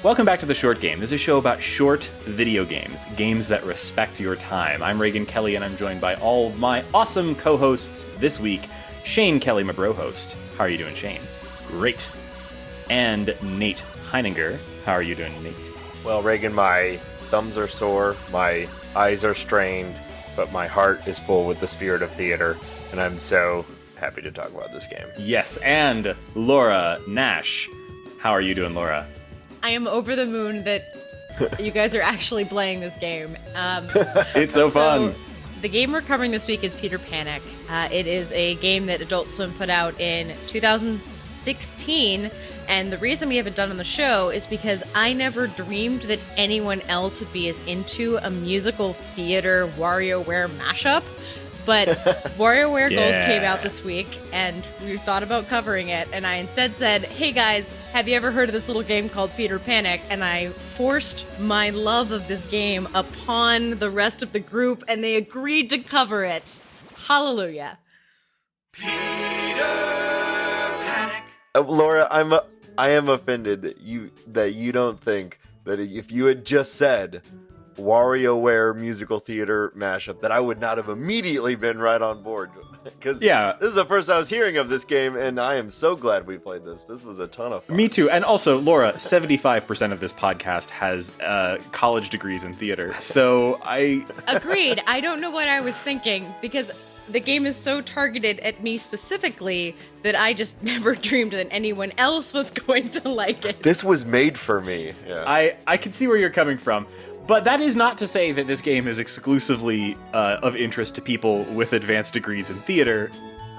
Welcome back to The Short Game. This is a show about short video games, games that respect your time. I'm Reagan Kelly, and I'm joined by all my awesome co-hosts this week. Shane Kelly, my bro host. How are you doing, Shane? Great. And Nate Heininger. How are you doing, Nate? Well, Reagan, my thumbs are sore, my eyes are strained, but my heart is full with the spirit of theater, and I'm so happy to talk about this game. Yes, and Laura Nash. How are you doing, Laura? I am over the moon that you guys are actually playing this game. It's so fun. The game we're covering this week is Peter Panic. It is a game that Adult Swim put out in 2016, and the reason we haven't done on the show is because I never dreamed that anyone else would be as into a musical theater WarioWare mashup. But WarioWare Gold came out this week, and we thought about covering it, and I instead said, hey guys, have you ever heard of this little game called Peter Panic? And I forced my love of this game upon the rest of the group, and they agreed to cover it. Hallelujah. Peter Panic. Laura, I am offended that you don't think that if you had just said WarioWare musical theater mashup, that I would not have immediately been right on board. Because this is the first I was hearing of this game, and I am so glad we played this. This was a ton of fun. Me too. And also, Laura, 75% of this podcast has college degrees in theater. So Agreed. I don't know what I was thinking, because the game is so targeted at me specifically that I just never dreamed that anyone else was going to like it. This was made for me. Yeah. I can see where you're coming from. But that is not to say that this game is exclusively of interest to people with advanced degrees in theater.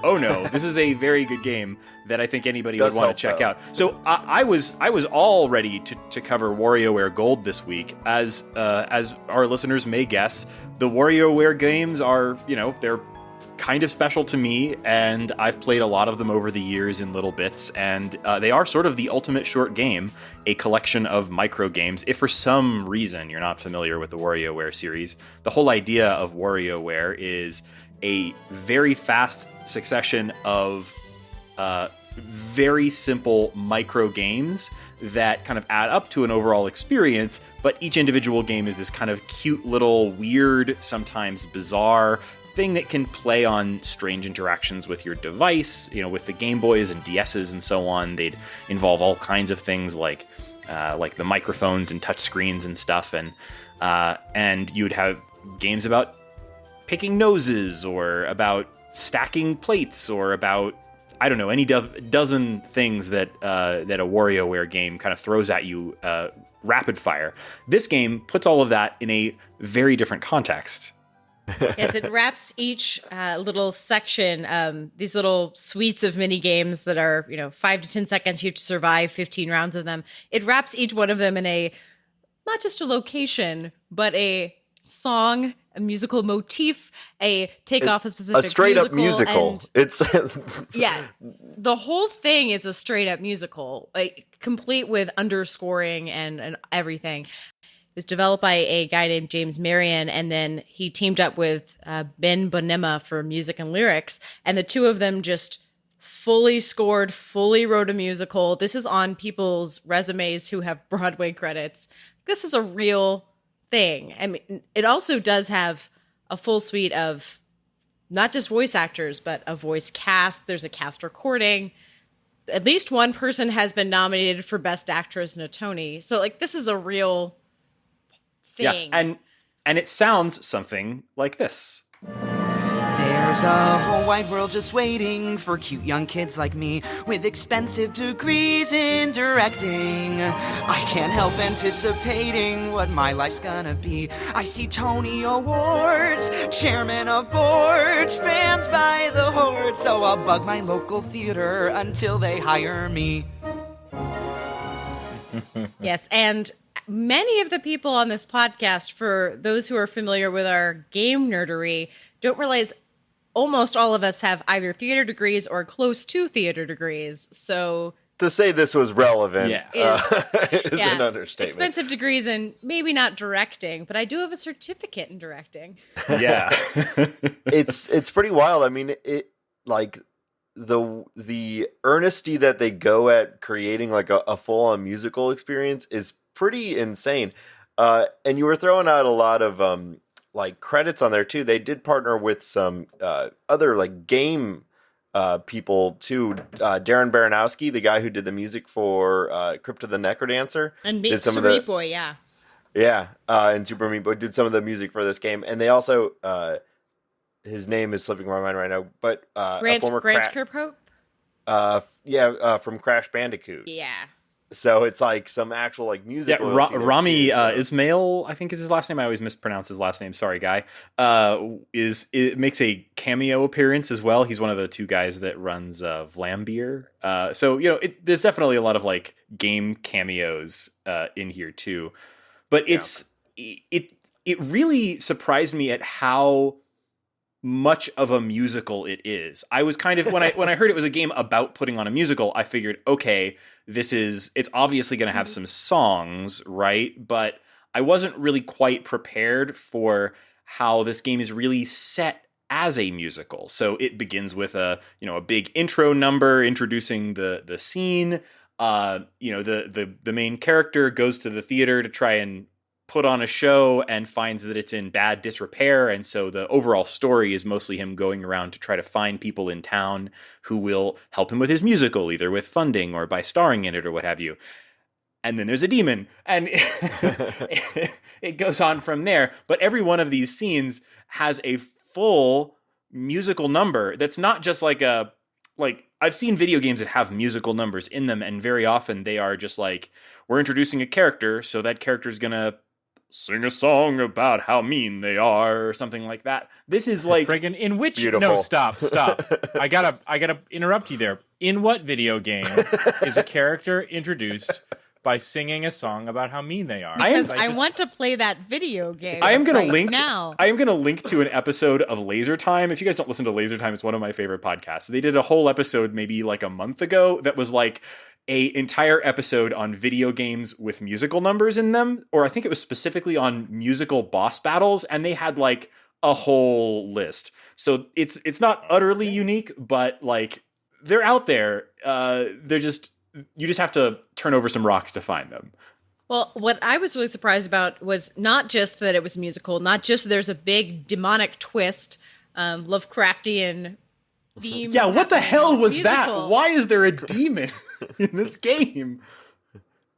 Oh no, this is a very good game that I think anybody would want to check out. So I was all ready to cover WarioWare Gold this week. As our listeners may guess, the WarioWare games are, they're kind of special to me, and I've played a lot of them over the years in little bits, and they are sort of the ultimate short game, a collection of micro games. If for some reason you're not familiar with the WarioWare series, the whole idea of WarioWare is a very fast succession of very simple micro games that kind of add up to an overall experience, but each individual game is this kind of cute little weird, sometimes bizarre thing that can play on strange interactions with your device, with the Game Boys and DSs and so on. They'd involve all kinds of things like the microphones and touch screens and stuff, and you'd have games about picking noses, or about stacking plates, or about, I don't know, any dozen things that a WarioWare game kind of throws at you rapid fire. This game puts all of that in a very different context. Yes, it wraps each little section, these little suites of mini games that are, 5 to 10 seconds. You have to survive 15 rounds of them. It wraps each one of them in not just a location, but a song, a musical motif, a off a specific a straight up musical. It's the whole thing is a straight up musical, complete with underscoring and everything. It was developed by a guy named James Marion, and then he teamed up with Ben Bonema for music and lyrics, and the two of them just fully scored, fully wrote a musical. This is on people's resumes who have Broadway credits. This is a real thing. I mean, it also does have a full suite of not just voice actors, but a voice cast. There's a cast recording. At least one person has been nominated for Best Actress and a Tony. So, this is a real thing. Yeah, and it sounds something like this. There's a whole wide world just waiting for cute young kids like me with expensive degrees in directing. I can't help anticipating what my life's gonna be. I see Tony Awards, chairman of boards, fans by the horde, so I'll bug my local theater until they hire me. Yes, and many of the people on this podcast, for those who are familiar with our game nerdery, don't realize almost all of us have either theater degrees or close to theater degrees. So to say this was relevant is an understatement. Expensive degrees and maybe not directing, but I do have a certificate in directing. Yeah. It's pretty wild. I mean, the earnesty that they go at creating a full-on musical experience is pretty insane. And you were throwing out a lot of like credits on there too. They did partner with some other like game people too. Darren Baranowski, the guy who did the music for Crypt of the Necrodancer, and did some Super Meat Boy, yeah. Yeah, and Super Meat Boy did some of the music for this game, and they also his name is slipping my mind right now, but Grant a former Kirkhope? From Crash Bandicoot. Yeah. So it's like some actual like music. Yeah, Rami Ismail, I think is his last name. I always mispronounce his last name. Sorry, guy. It makes a cameo appearance as well. He's one of the two guys that runs Vlambeer. So there's definitely a lot of like game cameos in here too. But it really surprised me at how much of a musical it is. I was kind of when I heard it was a game about putting on a musical, I figured, okay, it's obviously going to have some songs, right? But I wasn't really quite prepared for how this game is really set as a musical. So it begins with a big intro number introducing the scene. The main character goes to the theater to try and put on a show and finds that it's in bad disrepair, and so the overall story is mostly him going around to try to find people in town who will help him with his musical, either with funding or by starring in it or what have you. And then there's a demon, and it goes on from there. But every one of these scenes has a full musical number that's not just like I've seen video games that have musical numbers in them, and very often they are just like, we're introducing a character, so that character's gonna sing a song about how mean they are or something like that. This is like Reagan, in which beautiful. No, stop. I gotta interrupt you there. In what video game is a character introduced by singing a song about how mean they are? Because I want to play that video game. I am going to link now. I am going to link to an episode of Laser Time. If you guys don't listen to Laser Time, it's one of my favorite podcasts. They did a whole episode maybe like a month ago that was like a entire episode on video games with musical numbers in them, or I think it was specifically on musical boss battles, and they had like a whole list. So it's not utterly unique, but like they're out there. You just have to turn over some rocks to find them. Well, what I was really surprised about was not just that it was musical, not just that there's a big demonic twist, Lovecraftian theme. Yeah, what the hell was musical. that? Why is there a demon in this game?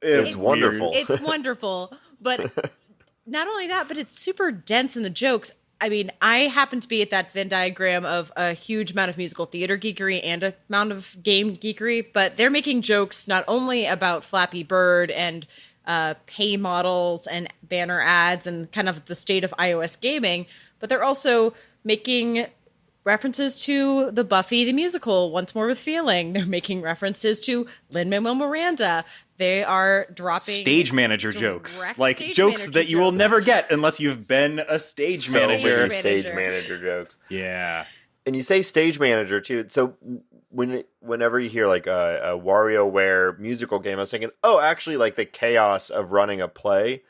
It's wonderful. It's wonderful. But not only that, but it's super dense in the jokes. I mean, I happen to be at that Venn diagram of a huge amount of musical theater geekery and a amount of game geekery, but they're making jokes not only about Flappy Bird and pay models and banner ads and kind of the state of iOS gaming, but they're also making references to the Buffy the Musical, Once More with Feeling. They're making references to Lin-Manuel Miranda. They are dropping stage manager jokes, like stage jokes manager that you will jokes. never get unless you've been a stage manager. Many stage manager jokes. Yeah. And you say stage manager too. So whenever you hear like a WarioWare musical game, I was thinking, oh, actually, like the chaos of running a play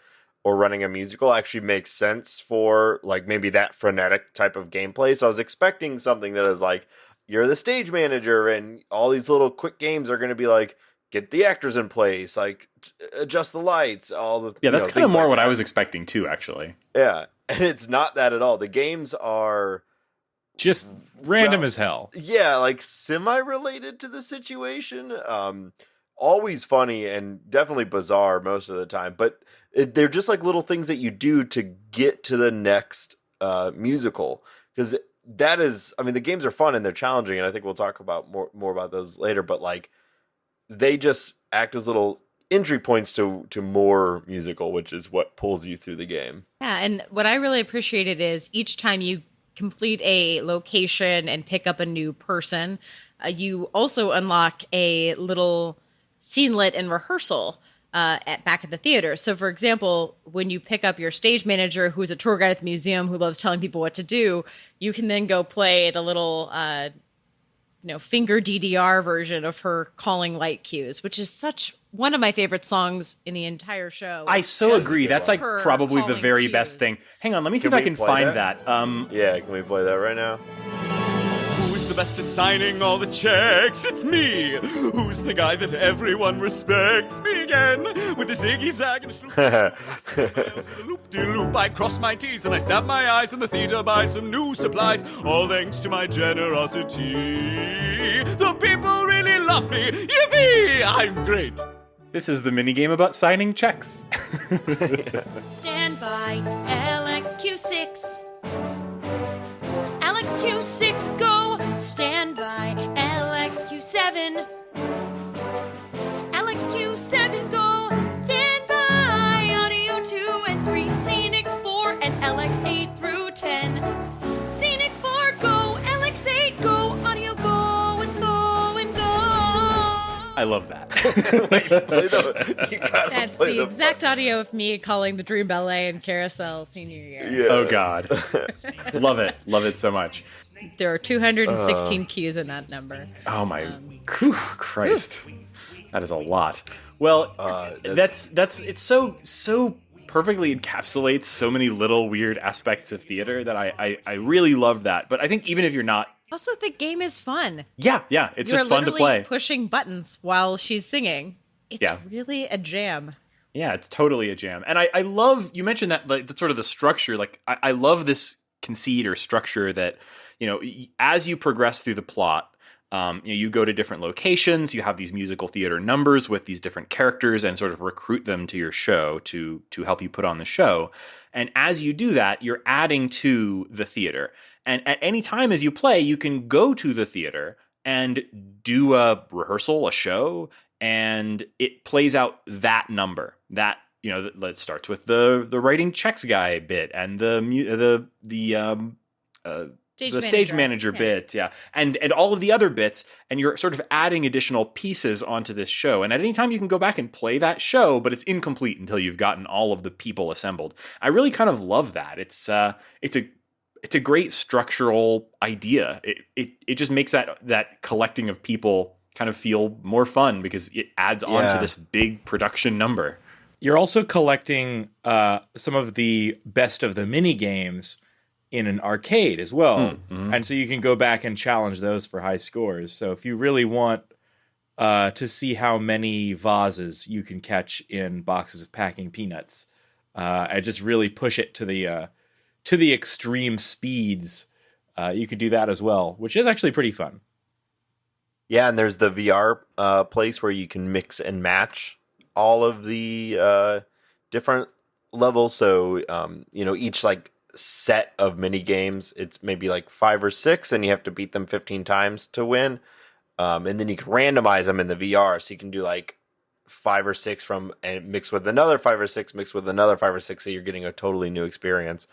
or running a musical actually makes sense for like maybe that frenetic type of gameplay. So I was expecting something that is like, you're the stage manager and all these little quick games are going to be like, get the actors in place, like adjust the lights, all the that's kind of more like what that. I was expecting too, actually. Yeah, and it's not that at all. The games are Just random as hell. Yeah, like semi-related to the situation. Always funny and definitely bizarre most of the time, but they're just like little things that you do to get to the next musical. Because that is, I mean, the games are fun and they're challenging, and I think we'll talk about more about those later. But like, they just act as little entry points to more musical, which is what pulls you through the game. Yeah, and what I really appreciated is each time you complete a location and pick up a new person, you also unlock a little scenelet and rehearsal back at the theater. So, for example, when you pick up your stage manager, who's a tour guide at the museum who loves telling people what to do, you can then go play the little finger DDR version of her calling light cues, which is such one of my favorite songs in the entire show. I so agree. That's like her probably the calling very best cues. thing. Hang on, let me see Can if I we can play find that? that. Yeah, can we play that right now? Who's Who's the best at signing all the checks? It's me. Who's the guy that everyone respects? Me again, with the ziggy zag and a loop-de-loop. I cross my T's and I stab my eyes, and the theater buys some new supplies, all thanks to my generosity. The people really love me. Yippee! I'm great. This is the minigame about signing checks. Stand by, LXQ6. LXQ6, go! Stand by, LXQ7. LXQ7, go! Stand by, audio 2 and 3, scenic 4, and LX8 through 10. Scenic 4, go! LX8, go! Audio, go and go and go! I love that. That's the exact audio of me calling the Dream Ballet and Carousel senior year. Yeah. Oh, God. Love it. Love it so much. There are 216 cues in that number. Oh, my Christ. That is a lot. Well, it's so perfectly encapsulates so many little weird aspects of theater that I really love that. But I think even if you're not... Also, the game is fun. Yeah, it's You're just fun to literally play. pushing buttons while she's singing. It's really a jam. Yeah, it's totally a jam. And I love, you mentioned that, like, the sort of the structure. Like, I love this conceit or structure that, as you progress through the plot, you go to different locations, you have these musical theater numbers with these different characters and sort of recruit them to your show to help you put on the show. And as you do that, you're adding to the theater. And at any time as you play, you can go to the theater and do a rehearsal, a show, and it plays out that number. That, that starts with the writing checks guy bit and the stage manager bit, and all of the other bits, and you're sort of adding additional pieces onto this show. And at any time you can go back and play that show, but it's incomplete until you've gotten all of the people assembled. I really kind of love that. It's a great structural idea. It just makes that collecting of people kind of feel more fun because it adds on to this big production number. You're also collecting some of the best of the mini games in an arcade as well. Mm-hmm. And so you can go back and challenge those for high scores. So if you really want to see how many vases you can catch in boxes of packing peanuts, and just really push it to the extreme speeds, you could do that as well, which is actually pretty fun. Yeah, and there's the VR place where you can mix and match all of the different levels. So, each like set of mini games, it's maybe like 5 or 6, and you have to beat them 15 times to win. And then you can randomize them in the VR, so you can do like 5 or 6 and mix with another 5 or 6, mix with another 5 or 6, so you're getting a totally new experience.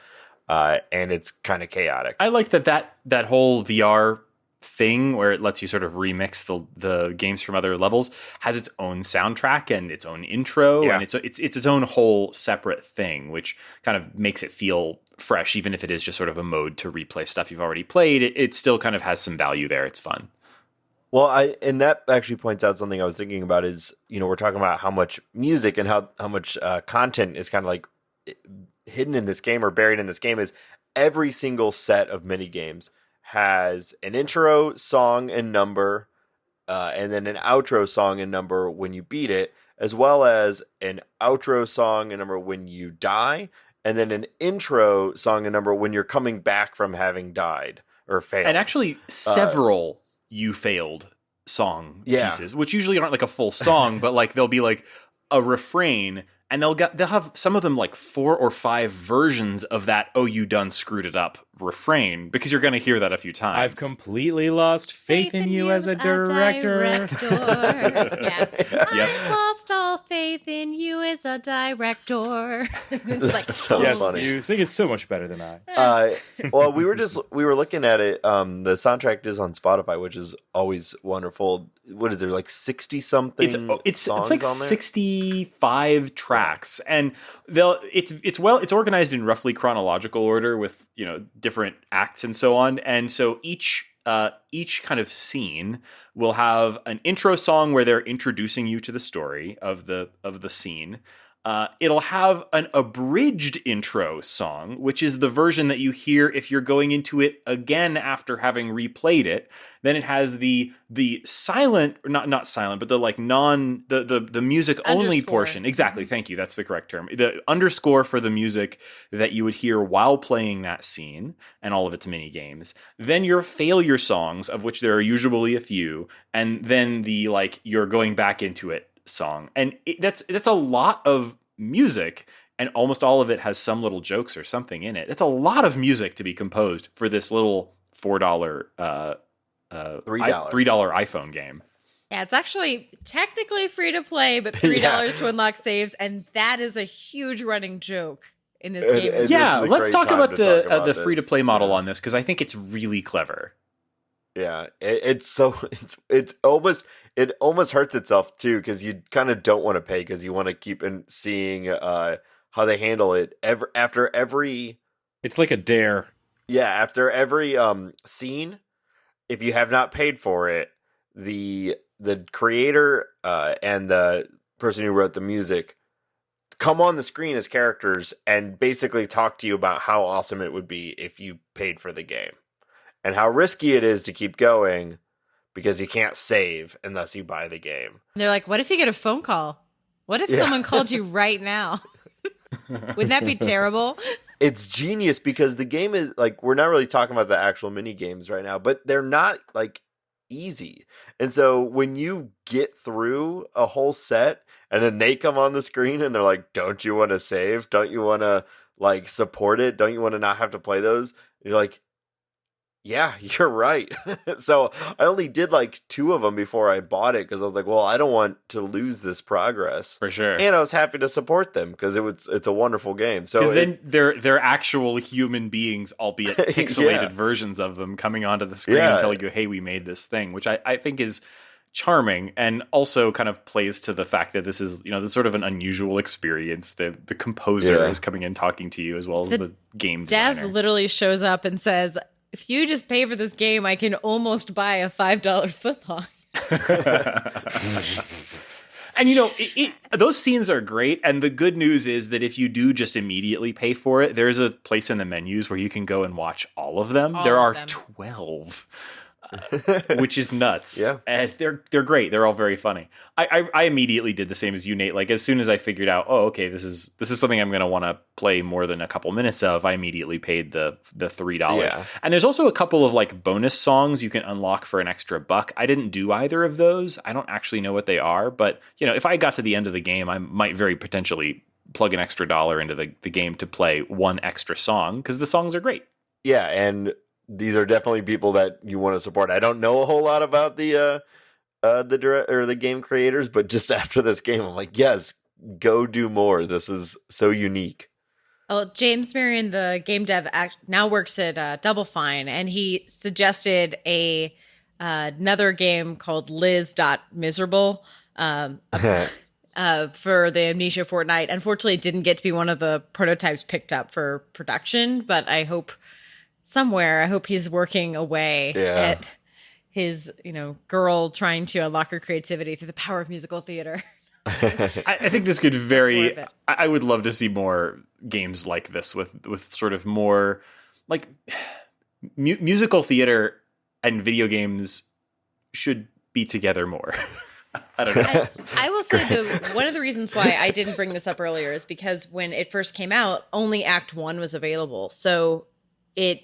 And it's kind of chaotic. I like that whole VR thing where it lets you sort of remix the games from other levels has its own soundtrack and its own intro, and it's its own whole separate thing, which kind of makes it feel fresh, even if it is just sort of a mode to replay stuff you've already played. It still kind of has some value there. It's fun. Well, and that actually points out something I was thinking about is, we're talking about how much music and how much content is kind of like hidden in this game or buried in this game. Is every single set of mini games has an intro song and number, and then an outro song and number when you beat it, as well as an outro song and number when you die, and then an intro song and number when you're coming back from having died or failed. And actually several you failed song pieces, which usually aren't like a full song, but like they'll be like a refrain, and they'll have some of them like 4 or 5 versions of that "oh, you done screwed it up" refrain, because you're going to hear that a few times. I've completely lost faith in you as a director. I've lost all faith in you as a director. It's like so funny. You sing it so much better than I. Well, we were looking at it. The soundtrack is on Spotify, which is always wonderful. What is there, like 60 something? It's songs like on there? 65 tracks, and it's organized in roughly chronological order with different acts and so on. And so each kind of scene will have an intro song where they're introducing you to the story of the scene. it'll have an abridged intro song, which is the version that you hear if you're going into it again after having replayed it. Then it has the silent, not silent, but the like the music only Underscore. portion. Exactly, thank you. That's the correct term. The underscore for the music that you would hear while playing that scene and all of its mini games. Then your failure songs, of which there are usually a few, and then the like you're going back into it song. And that's a lot of music, and almost all of it has some little jokes or something in it. It's a lot of music to be composed for this little $4 $3 iPhone game. Yeah, it's actually technically free to play, but $3 to unlock saves, and that is a huge running joke in this game. And Yeah, this is a let's great talk time about to talk about the this. free to play model Yeah. on this, because I think it's really clever. Yeah, it's almost hurts itself too, because you kind of don't want to pay because you want to keep seeing how they handle it after every It's like a dare. after every scene. If you have not paid for it, the creator and the person who wrote the music come on the screen as characters and basically talk to you about how awesome it would be if you paid for the game and how risky it is to keep going because you can't save unless you buy the game. And they're like, what if you get a phone call? What if someone called you right now? Wouldn't that be terrible? It's genius because the game is like, we're not really talking about the actual mini games right now, but they're not like easy. And so when you get through a whole set and then they come on the screen and they're like, don't you want to save? Don't you want to like support it? Don't you want to not have to play those? You're like, yeah, you're right. So I only did like 2 of them before I bought it because I was like, well, I don't want to lose this progress. For sure. And I was happy to support them because it's a wonderful game. So Because then they're actual human beings, albeit pixelated Yeah. versions of them, coming onto the screen Yeah. and telling you, hey, we made this thing, which I think is charming and also kind of plays to the fact that this is, this sort of an unusual experience. The composer is coming in talking to you as well as the game Dev designer. literally shows up and says, if you just pay for this game, I can almost buy a $5 footlong. And those scenes are great. And the good news is that if you do just immediately pay for it, there's a place in the menus where you can go and watch all of them. There are 12, which is nuts. Yeah. And they're great. They're all very funny. I immediately did the same as you, Nate. Like as soon as I figured out, oh, okay, this is something I'm going to want to play more than a couple minutes of, I immediately paid the $3. Yeah. And there's also a couple of like bonus songs you can unlock for an extra $1. I didn't do either of those. I don't actually know what they are, but if I got to the end of the game, I might very potentially plug an extra $1 into the game to play one extra song because the songs are great. Yeah, and these are definitely people that you want to support. I don't know a whole lot about the game creators, but just after this game, I'm like, yes, go do more. This is so unique. Well, James Marion, the game dev, now works at Double Fine, and he suggested another game called Liz.Miserable for the Amnesia Fortnite. Unfortunately, it didn't get to be one of the prototypes picked up for production, but I hope he's working away at his, girl trying to unlock her creativity through the power of musical theater. I think this could I would love to see more games like this with sort of more like musical theater and video games should be together more. I don't know. I will say one of the reasons why I didn't bring this up earlier is because when it first came out, only Act 1 was available. So it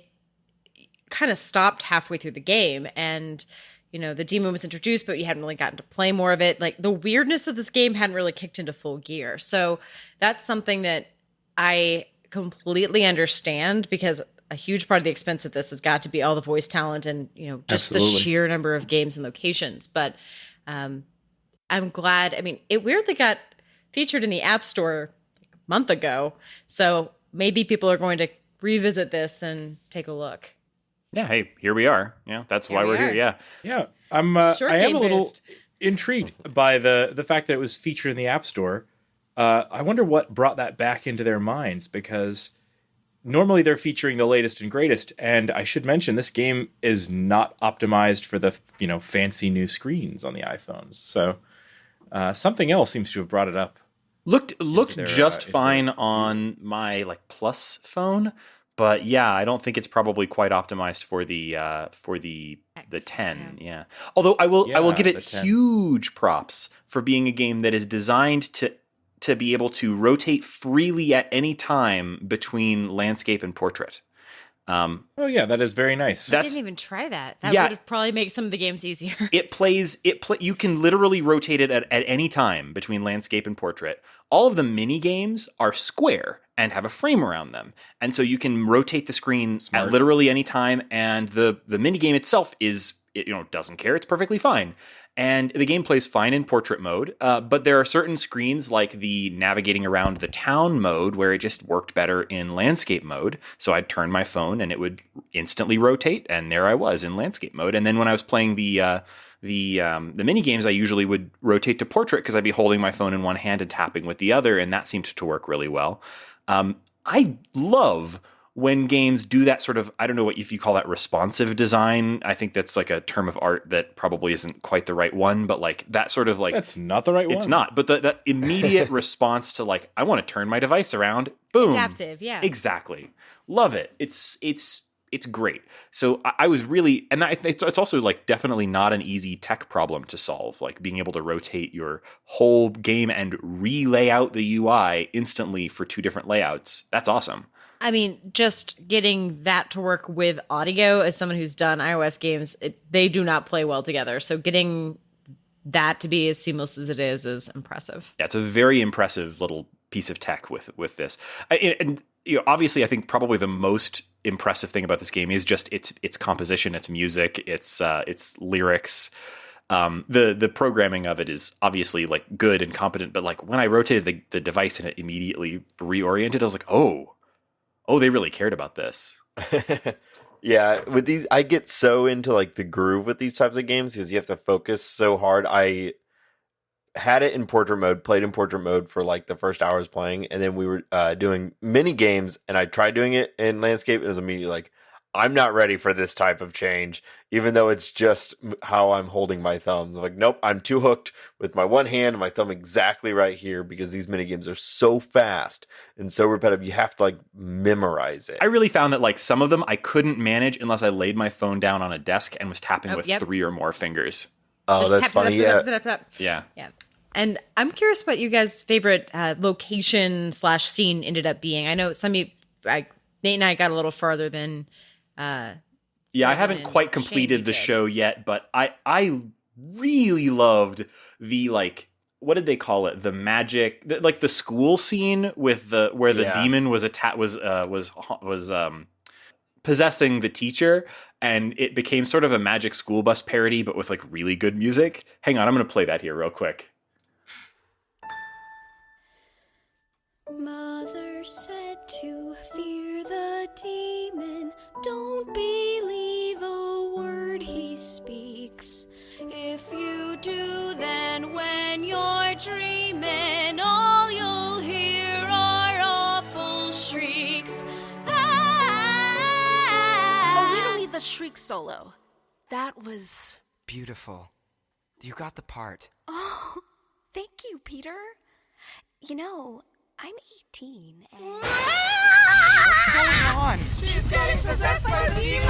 kind of stopped halfway through the game, and the demon was introduced, but you hadn't really gotten to play more of it. Like the weirdness of this game hadn't really kicked into full gear. So that's something that I completely understand, because a huge part of the expense of this has got to be all the voice talent and just Absolutely. the sheer number of games and locations. But I'm glad. I mean, it weirdly got featured in the App Store a month ago, so maybe people are going to revisit this and take a look. Yeah, hey, here we are. Yeah, that's why we're here. Yeah. Yeah, I am game a little boost. intrigued by the fact that it was featured in the App Store. I wonder what brought that back into their minds, because normally they're featuring the latest and greatest. And I should mention, this game is not optimized for the fancy new screens on the iPhones. So something else seems to have brought it up Looked their, just into fine their on my like Plus phone, but yeah, I don't think it's probably quite optimized for the X, 10. Yeah. Although I will Yeah, give it the 10. huge props for being a game that is designed to be able to rotate freely at any time between landscape and portrait. Oh yeah, that is very nice. I didn't even try that. That Yeah. would probably make some of the games easier. You can literally rotate it at any time between landscape and portrait. All of the mini games are square and have a frame around them. And so you can rotate the screen Smart. at literally any time, and the mini game itself doesn't care. It's perfectly fine. And the game plays fine in portrait mode, but there are certain screens like the navigating around the town mode where it just worked better in landscape mode. So I'd turn my phone and it would instantly rotate, and there I was in landscape mode. And then when I was playing the mini games, I usually would rotate to portrait because I'd be holding my phone in one hand and tapping with the other, and that seemed to work really well. I love when games do that sort of, I don't know what if you call that responsive design. I think that's like a term of art that probably isn't quite the right one, but like that sort of like That's not the right one. it's not. But that immediate response to like, I want to turn my device around. Boom. Adaptive, yeah. Exactly. Love it. It's great. So I was really, and it's also like definitely not an easy tech problem to solve. Like being able to rotate your whole game and relay out the UI instantly for two different layouts. That's awesome. I mean, just getting that to work with audio, as someone who's done iOS games, they do not play well together. So getting that to be as seamless as it is impressive. Yeah, it's a very impressive little piece of tech with this. And obviously, I think probably the most impressive thing about this game is just its composition, its music, its lyrics. The programming of it is obviously like good and competent, but like when I rotated the device and it immediately reoriented, I was like, oh, they really cared about this. Yeah, with these, I get so into like the groove with these types of games because you have to focus so hard. I had it in portrait mode, played in portrait mode for like the first hours playing, and then we were doing mini games, and I tried doing it in landscape, and it was immediately like, I'm not ready for this type of change, even though it's just how I'm holding my thumbs. I'm like, nope, I'm too hooked with my one hand and my thumb exactly right here because these mini games are so fast and so repetitive. You have to like memorize it. I really found that like some of them I couldn't manage unless I laid my phone down on a desk and was tapping with 3 or more fingers. Oh, Just that's tap, funny. tap, Yeah. tap, tap, tap. Yeah. Yeah. And I'm curious what you guys' favorite location/scene ended up being. I know Nate and I got a little farther than. Yeah, I haven't quite completed the show yet, but I really loved the like, what did they call it? The magic, like the school scene with where the demon was possessing the teacher, and it became sort of a Magic School Bus parody, but with like really good music. Hang on, I'm going to play that here real quick. Mother said to fear the demon, don't believe a word he speaks. If you do, then when you're dreaming, all you'll hear are awful shrieks. Oh, we don't need the shriek solo. That was... Beautiful. You got the part. Oh, thank you, Peter. You know, I'm 18 and... What's going on? She's getting possessed by the demon!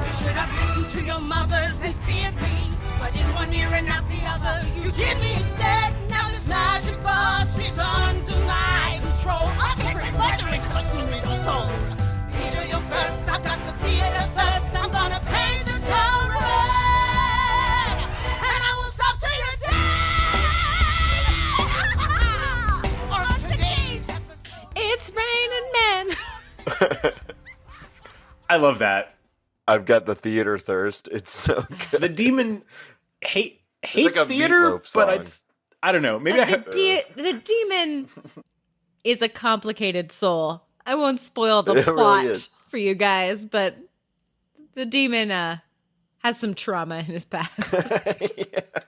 You should have listened to your mothers and feared me, but in one ear and not the other, you did me instead. Now this magic bus is under my control. I'll take great pleasure in consuming your soul. Peter, you're first. I've got the theater thirst. I'm gonna pay the toll rent, and I won't stop till you're dead. On today's episode. It's raining men. I love that. I've got the theater thirst. It's so good. The demon hates like a theater, Meatloaf but song. I don't know. Maybe The demon is a complicated soul. I won't spoil the It really plot is. for you guys, but the demon has some trauma in his past.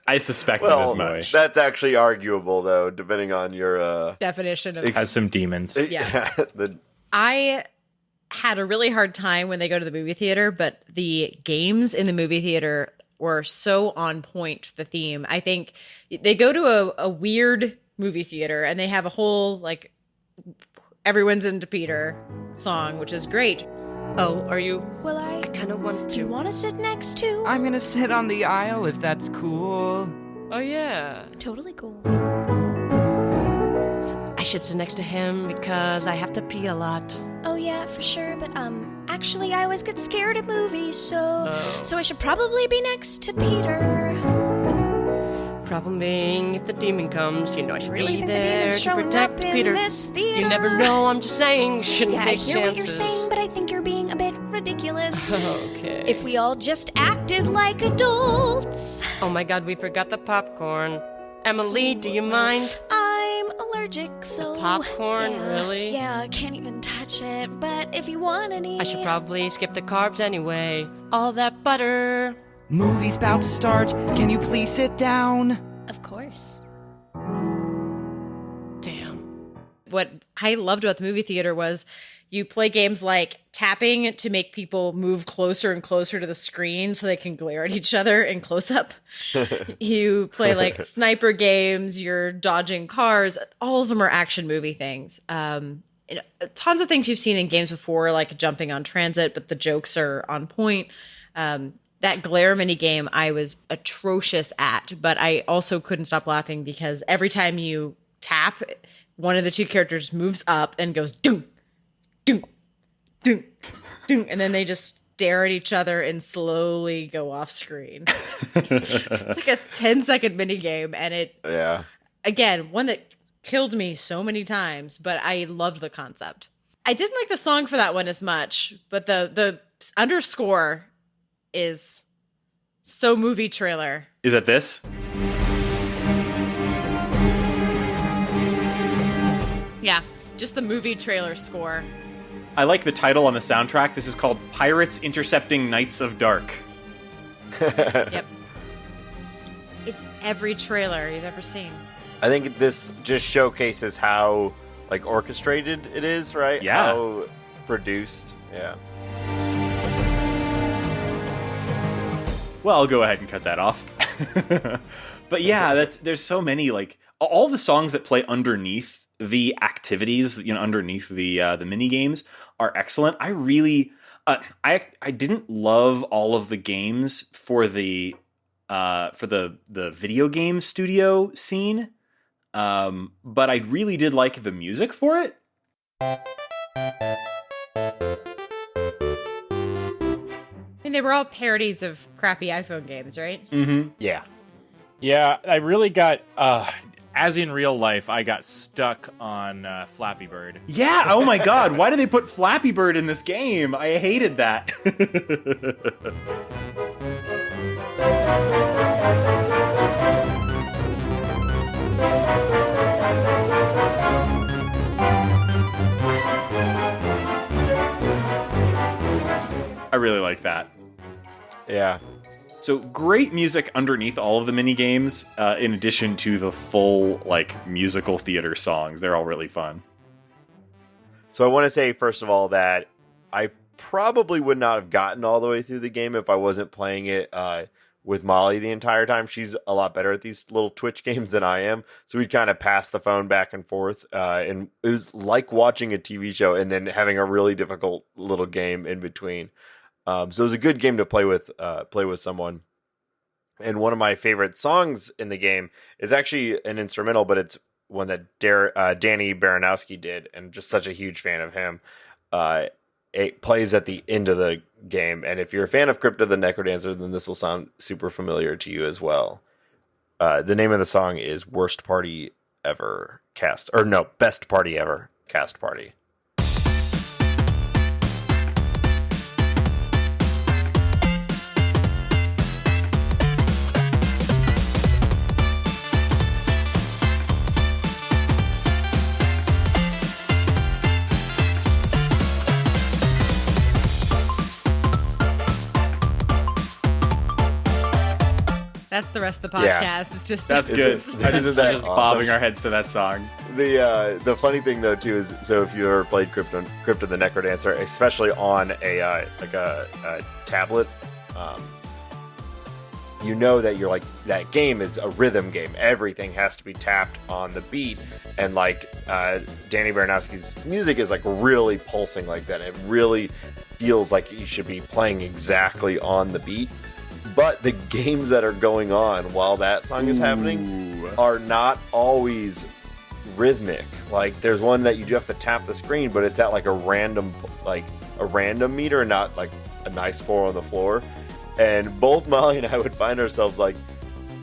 I suspected Well, as much. that's actually arguable, though, depending on your Definition of Has some demons. Yeah. the I had a really hard time when they go to the movie theater, but the games in the movie theater were so on point for the theme. I think they go to a weird movie theater and they have a whole like Everyone's Into Peter song, which is great. Oh, are you? Well, I kind of want do you to. want to sit next to? I'm gonna sit on the aisle if that's cool. Oh, yeah. Totally cool. I should sit next to him because I have to pee a lot. Oh yeah, for sure. But actually, I always get scared at movies, so I should probably be next to Peter. Problem being, if the demon comes, you know I should Really be think the there demon's to showing protect up in Peter. this theater? You never know. I'm just saying, shouldn't Yeah, I take hear what you're chances. saying, but I think you're being a bit ridiculous. Okay. If we all just acted like adults. Oh my God, we forgot the popcorn. Emily, do you mind? I'm allergic, so popcorn, yeah, really? Yeah, I can't even touch it. But if you want any, I should probably skip the carbs anyway. All that butter. Movie's about to start. Can you please sit down? Of course. Damn. What I loved about the movie theater was you play games like tapping to make people move closer and closer to the screen so they can glare at each other in close up. You play like sniper games, you're dodging cars. All of them are action movie things. Tons of things you've seen in games before, like jumping on transit, but the jokes are on point. That glare mini game I was atrocious at, but I also couldn't stop laughing because every time you tap, one of the two characters moves up and goes doom, doom, doom, doom, and then they just stare at each other and slowly go off screen. It's like a 10-second mini game, and again, one that killed me so many times, but I loved the concept. I didn't like the song for that one as much, but the underscore is so movie trailer. Is that this? Yeah, just the movie trailer score. I like the title on the soundtrack. This is called Pirates Intercepting Knights of Dark. Yep. It's every trailer you've ever seen. I think this just showcases how like orchestrated it is, right? Yeah. How produced. Yeah. Well, I'll go ahead and cut that off. But yeah, there's so many, like, all the songs that play underneath the activities, underneath the mini games are excellent. I really, I didn't love all of the games for the video game studio scene, but I really did like the music for it. And they were all parodies of crappy iPhone games, right? Mm-hmm. Yeah. Yeah, I really got, as in real life, I got stuck on Flappy Bird. Yeah, oh my god, why did they put Flappy Bird in this game? I hated that. I really like that. Yeah. So great music underneath all of the mini games, in addition to the full like musical theater songs. They're all really fun. So I want to say first of all that I probably would not have gotten all the way through the game if I wasn't playing it with Molly the entire time. She's a lot better at these little Twitch games than I am. So we'd kind of pass the phone back and forth. And it was like watching a TV show and then having a really difficult little game in between. So it was a good game to play with someone. And one of my favorite songs in the game is actually an instrumental, but it's one that Danny Baranowski did, and just such a huge fan of him. It plays at the end of the game, and if you're a fan of Crypto the Necrodancer, then this will sound super familiar to you as well. The name of the song is Best Party Ever Cast Party. That's the rest of the podcast. Yeah. It's just That's good. I just Isn't that just awesome? bobbing our heads to that song. The funny thing though too is, so if you ever played Crypto the Necrodancer, especially on a tablet, you know that you're like, that game is a rhythm game. Everything has to be tapped on the beat. And like Danny Baranowski's music is like really pulsing like that. It really feels like you should be playing exactly on the beat. But the games that are going on while that song is happening are not always rhythmic. Like there's one that you do have to tap the screen, but it's at like a random meter, not like a nice 4 on the floor. And both Molly and I would find ourselves like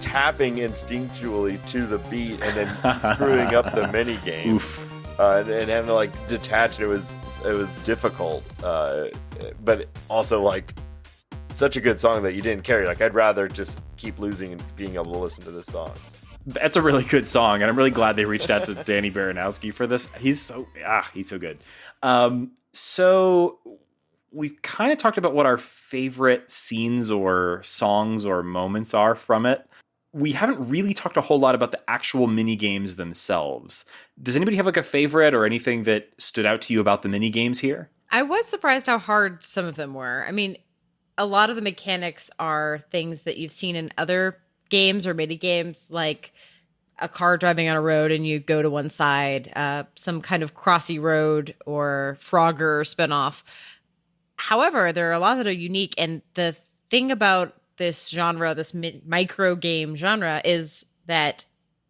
tapping instinctually to the beat and then screwing up the mini game. And having to like detach. It was difficult, but also like such a good song that you didn't care. Like I'd rather just keep losing and being able to listen to this song. That's a really good song, and I'm really glad they reached out to Danny Baranowski for this. He's so good. So we've kind of talked about what our favorite scenes or songs or moments are from it. We haven't really talked a whole lot about the actual mini games themselves. Does anybody have like a favorite or anything that stood out to you about the mini games here? I was surprised how hard some of them were. I mean, a lot of the mechanics are things that you've seen in other games or mini games, like a car driving on a road and you go to one side, some kind of Crossy Road or Frogger spinoff. However, there are a lot that are unique, and the thing about this genre, this micro game genre, is that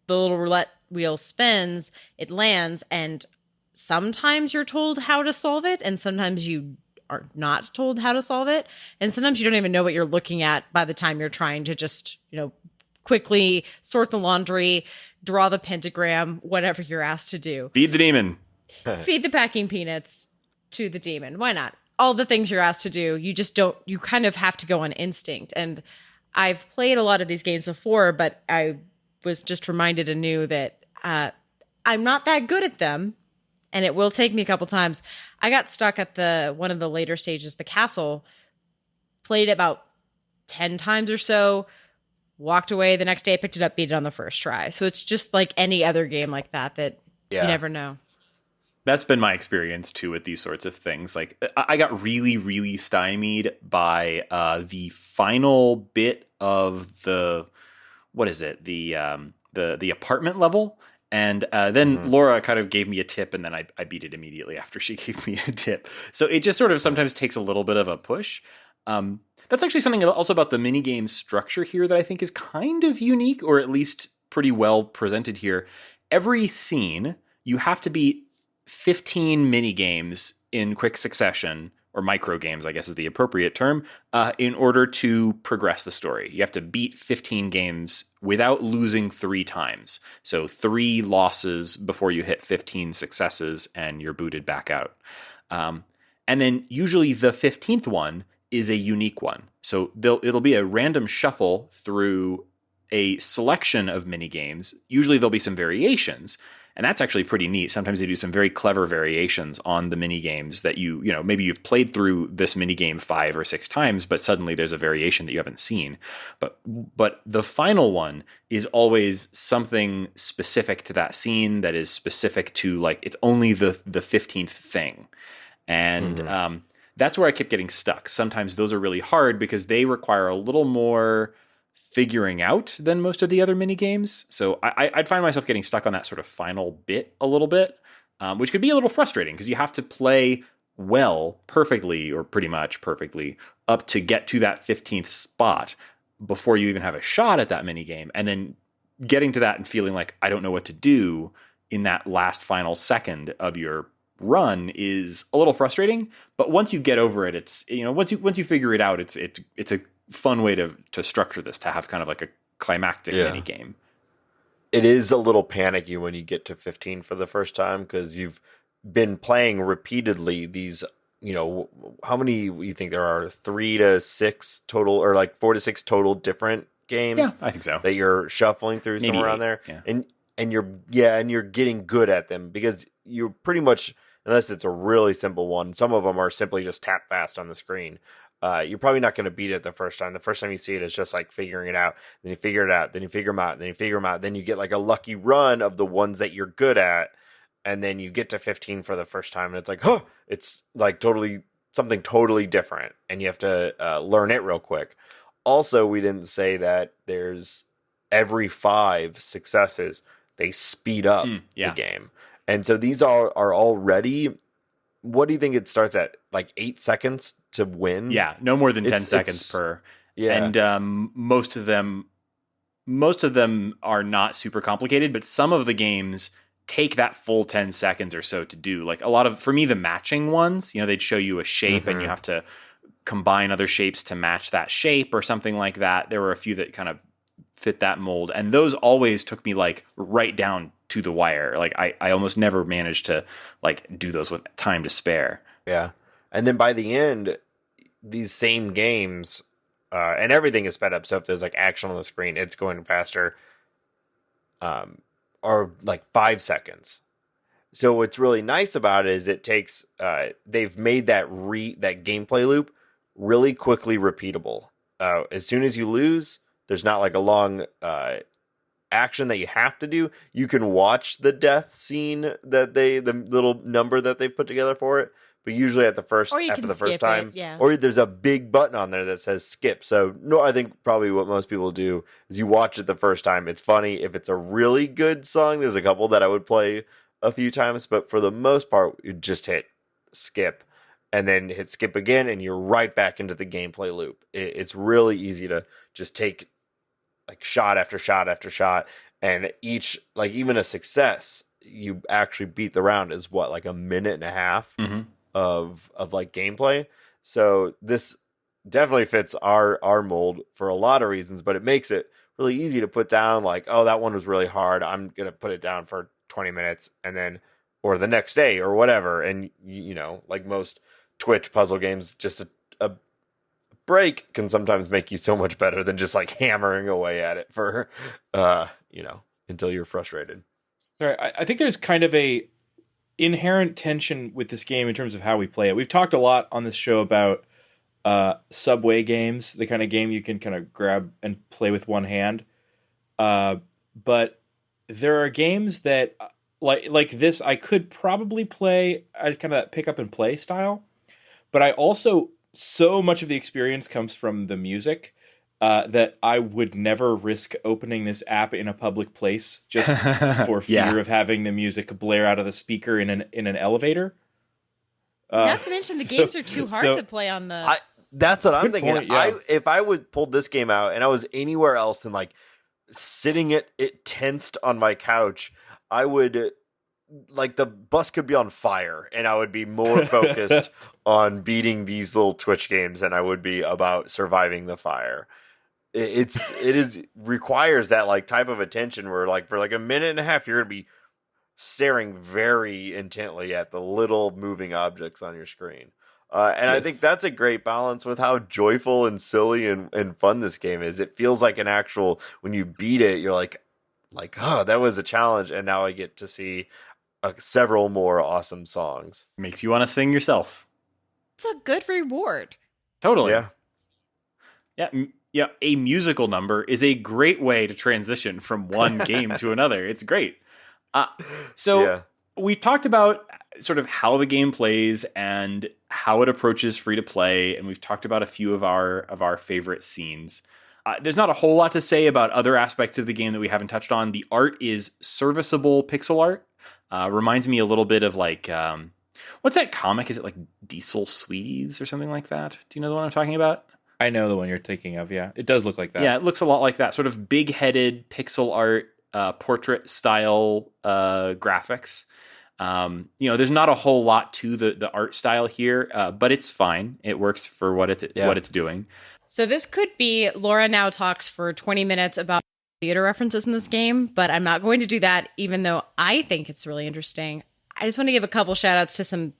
the little roulette wheel spins, it lands, and sometimes you're told how to solve it, and sometimes you are not told how to solve it, and sometimes you don't even know what you're looking at by the time you're trying to just, quickly sort the laundry, draw the pentagram, whatever you're asked to do. Feed the demon. Feed the packing peanuts to the demon. Why not? All the things you're asked to do, you kind of have to go on instinct. And I've played a lot of these games before, but I was just reminded anew that I'm not that good at them, and it will take me a couple times. I got stuck at one of the later stages, the castle, played about 10 times or so, walked away. The next day I picked it up, beat it on the first try. So it's just like any other game like that you never know. That's been my experience too with these sorts of things. Like I got really, really stymied by the final bit of the apartment level, and then Laura kind of gave me a tip, and then I beat it immediately after she gave me a tip. So it just sort of sometimes takes a little bit of a push. That's actually something also about the minigame structure here that I think is kind of unique, or at least pretty well presented here. Every scene, you have to beat 15 mini games in quick succession, or micro games, I guess is the appropriate term, in order to progress the story. You have to beat 15 games without losing 3 times. So 3 losses before you hit 15 successes and you're booted back out. And then usually the 15th one is a unique one. So it'll be a random shuffle through a selection of mini games. Usually there'll be some variations. And that's actually pretty neat. Sometimes they do some very clever variations on the mini games that maybe you've played through this mini game 5 or 6 times, but suddenly there's a variation that you haven't seen. But the final one is always something specific to that scene that is specific to, like, it's only the 15th thing. And that's where I kept getting stuck. Sometimes those are really hard because they require a little more figuring out than most of the other mini games. So I'd find myself getting stuck on that sort of final bit a little bit, which could be a little frustrating because you have to play well, perfectly, or pretty much perfectly, up to get to that 15th spot before you even have a shot at that mini game. And then getting to that and feeling like I don't know what to do in that last final second of your run is a little frustrating. But once you get over it, it's, once you figure it out, it's a fun way to structure this, to have kind of like a climactic mini game. It is a little panicky when you get to 15 for the first time because you've been playing repeatedly these, how many you think there are? 3 to 6 total, or like 4 to 6 total different games? Yeah, I think so. That you're shuffling through, maybe somewhere 8, around there. Yeah. And you're getting good at them because you're pretty much, unless it's a really simple one, some of them are simply just tap fast on the screen. You're probably not going to beat it the first time. The first time you see it, it's just like figuring it out. Then you figure it out. Then you figure them out. Then you figure them out. Then you get like a lucky run of the ones that you're good at. And then you get to 15 for the first time. And it's like, it's like something totally different. And you have to learn it real quick. Also, we didn't say that there's every 5 successes, they speed up the game. And so these are already, what do you think it starts at? Like 8 seconds to win? Yeah, no more than 10 seconds per. Yeah. And most of them are not super complicated, but some of the games take that full 10 seconds or so to do. Like a lot of, for me, the matching ones, they'd show you a shape and you have to combine other shapes to match that shape or something like that. There were a few that kind of fit that mold, and those always took me like right down to the wire. Like I almost never managed to like do those with time to spare. Yeah. And then by the end, these same games, and everything is sped up. So if there's like action on the screen, it's going faster. Or like 5 seconds. So what's really nice about it is it takes, they've made that gameplay loop really quickly repeatable. As soon as you lose, there's not like a long action that you have to do. You can watch the death scene that the little number that they put together for it. But usually after the first time, or there's a big button on there that says skip. So no, I think probably what most people do is you watch it the first time. It's funny. If it's a really good song, there's a couple that I would play a few times, but for the most part, you just hit skip and then hit skip again, and you're right back into the gameplay loop. It's really easy to just take like shot after shot after shot, and each, like even a success, you actually beat the round is what, like a minute and a half of like gameplay. So this definitely fits our mold for a lot of reasons, but it makes it really easy to put down, like, oh, that one was really hard, I'm gonna put it down for 20 minutes and then, or the next day or whatever. And like most Twitch puzzle games, just a break can sometimes make you so much better than just like hammering away at it for until you're frustrated. Sorry, I think there's kind of a inherent tension with this game in terms of how we play it. We've talked a lot on this show about subway games, the kind of game you can kind of grab and play with one hand. But there are games that like this I could probably play at kind of pick up and play style, but I also, so much of the experience comes from the music that I would never risk opening this app in a public place just for fear of having the music blare out of the speaker in an elevator. Not to mention the games are too hard to play on the... That's what I'm thinking. Point, yeah. If I would pull this game out and I was anywhere else than like sitting it tensed on my couch, I would, like, the bus could be on fire and I would be more focused on beating these little Twitch games than I would be about surviving the fire. It requires that like type of attention where like for like a minute and a half you're gonna be staring very intently at the little moving objects on your screen. And I think that's a great balance with how joyful and silly and fun this game is. It feels like an actual, when you beat it, you're like, oh, that was a challenge, and now I get to see several more awesome songs. Makes you want to sing yourself. It's a good reward. Totally. Yeah. Yeah. A musical number is a great way to transition from one game to another. It's great. We talked about sort of how the game plays and how it approaches free to play, and we've talked about a few of our favorite scenes. There's not a whole lot to say about other aspects of the game that we haven't touched on. The art is serviceable pixel art. Reminds me a little bit of like, what's that comic? Is it like Diesel Sweeties or something like that? Do you know the one I'm talking about? I know the one you're thinking of, yeah. It does look like that. Yeah, it looks a lot like that. Sort of big-headed pixel art, portrait style graphics. There's not a whole lot to the art style here, but it's fine. It works for what it's doing. So this could be Laura Now Talks for 20 minutes about theater references in this game, but I'm not going to do that, even though I think it's really interesting. I just want to give a couple shout outs to some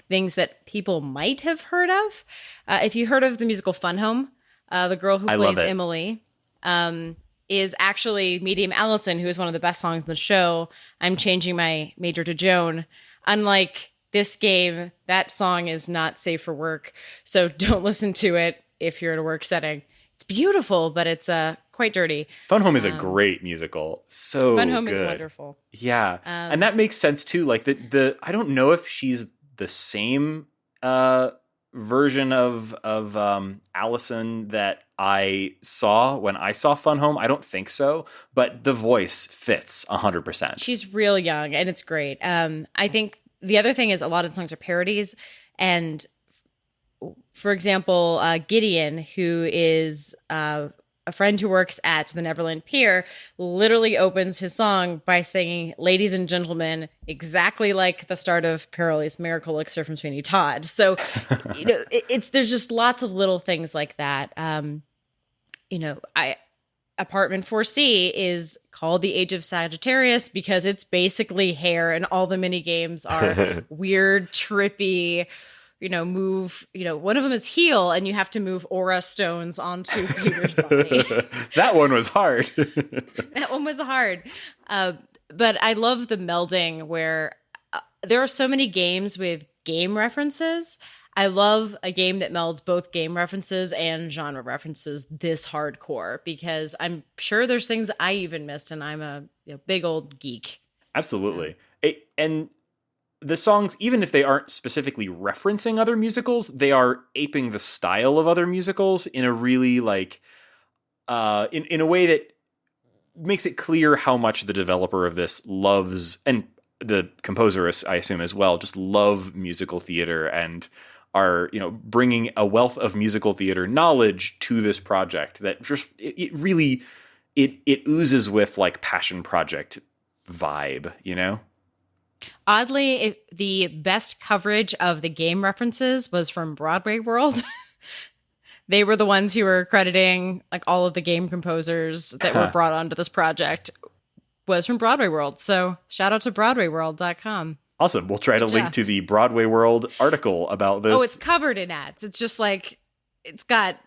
things that people might have heard of. If you heard of the musical Fun Home, the girl who plays Emily is actually Medium Allison, who is one of the best songs in the show. I'm changing my major to Joan. Unlike this game, that song is not safe for work, so don't listen to it if you're in a work setting. It's beautiful, but it's quite dirty. Fun Home is a great musical. So Fun Home good. is wonderful. Yeah, and that makes sense too. Like the I don't know if she's the same version of Allison that I saw when I saw Fun Home. I don't think so, but the voice fits 100%. She's real young, and it's great. I think the other thing is a lot of the songs are parodies, and for example, Gideon, who is a friend who works at the Neverland Pier, literally opens his song by singing "Ladies and Gentlemen," exactly like the start of Perilous Miracle Elixir from Sweeney Todd. So, there's just lots of little things like that. Apartment 4C is called the Age of Sagittarius because it's basically hair, and all the mini games are weird, trippy. Move, one of them is heal, and you have to move aura stones onto Peter's body. That one was hard. That one was hard. But I love the melding where there are so many games with game references. I love a game that melds both game references and genre references this hardcore, because I'm sure there's things I even missed, and I'm a big old geek. Absolutely. And the songs, even if they aren't specifically referencing other musicals, they are aping the style of other musicals in a really in a way that makes it clear how much the developer of this loves, and the composer, I assume as well, just love musical theater and are, bringing a wealth of musical theater knowledge to this project that just, it really oozes with like passion project vibe, Oddly, the best coverage of the game references was from Broadway World. They were the ones who were crediting like all of the game composers that were brought onto this project was from Broadway World. So shout out to BroadwayWorld.com. Awesome. We'll try to link to the Broadway World article about this. Oh, it's covered in ads. It's just like, it's got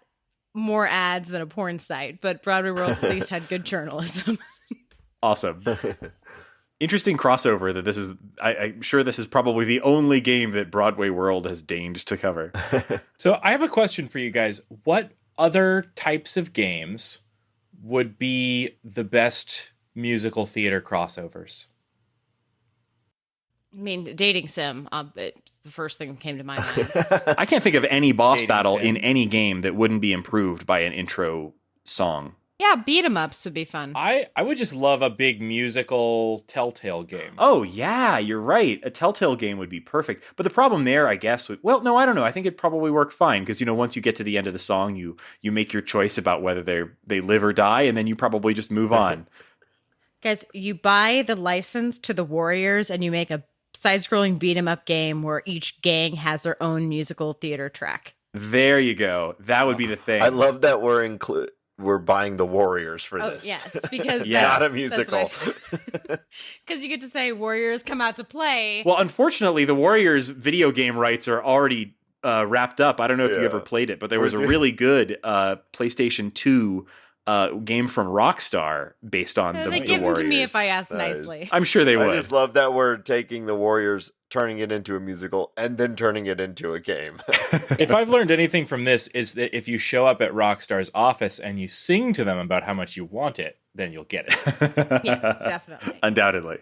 more ads than a porn site, but Broadway World at least had good journalism. Awesome. Interesting crossover that this is, I'm sure this is probably the only game that Broadway World has deigned to cover. So I have a question for you guys. What other types of games would be the best musical theater crossovers? I mean, dating sim, it's the first thing that came to my mind. I can't think of any boss Dating battle sim. in any game that wouldn't be improved by an intro song. Yeah, beat 'em ups would be fun. I would just love a big musical Telltale game. Oh, yeah, you're right. A Telltale game would be perfect. But the problem there, I guess, well, no, I don't know. I think it'd probably work fine because, once you get to the end of the song, you make your choice about whether they live or die, and then you probably just move on. Guys, you buy the license to the Warriors and you make a side-scrolling beat-em-up game where each gang has their own musical theater track. There you go. That would be the thing. I love that we're buying the Warriors for this. Yes, because Not a musical. Because you get to say Warriors come out to play. Well, unfortunately, the Warriors video game rights are already wrapped up. I don't know if you ever played it, but there was a really good PlayStation 2 game from Rockstar based on the They Warriors. give them to me if I ask nicely. I'm sure they would. I just love that we're taking the Warriors, turning it into a musical, and then turning it into a game. If I've learned anything from this, is that if you show up at Rockstar's office and you sing to them about how much you want it, then you'll get it. Yes, definitely. Undoubtedly.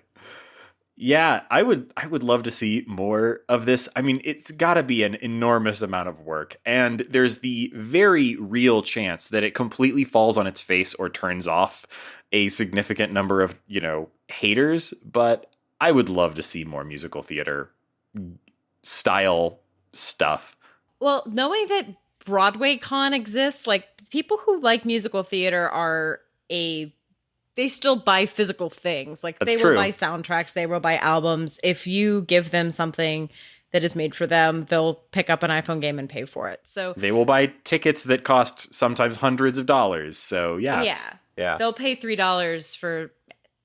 Yeah, I would love to see more of this. I mean, it's got to be an enormous amount of work, and there's the very real chance that it completely falls on its face or turns off a significant number of, haters, but I would love to see more musical theater style stuff. Well, knowing that Broadway Con exists, like people who like musical theater they still buy physical things. Like That's they true. will buy soundtracks, they will buy albums. If you give them something that is made for them, they'll pick up an iPhone game and pay for it. So They will buy tickets that cost sometimes hundreds of dollars. So yeah. Yeah. They'll pay $3 for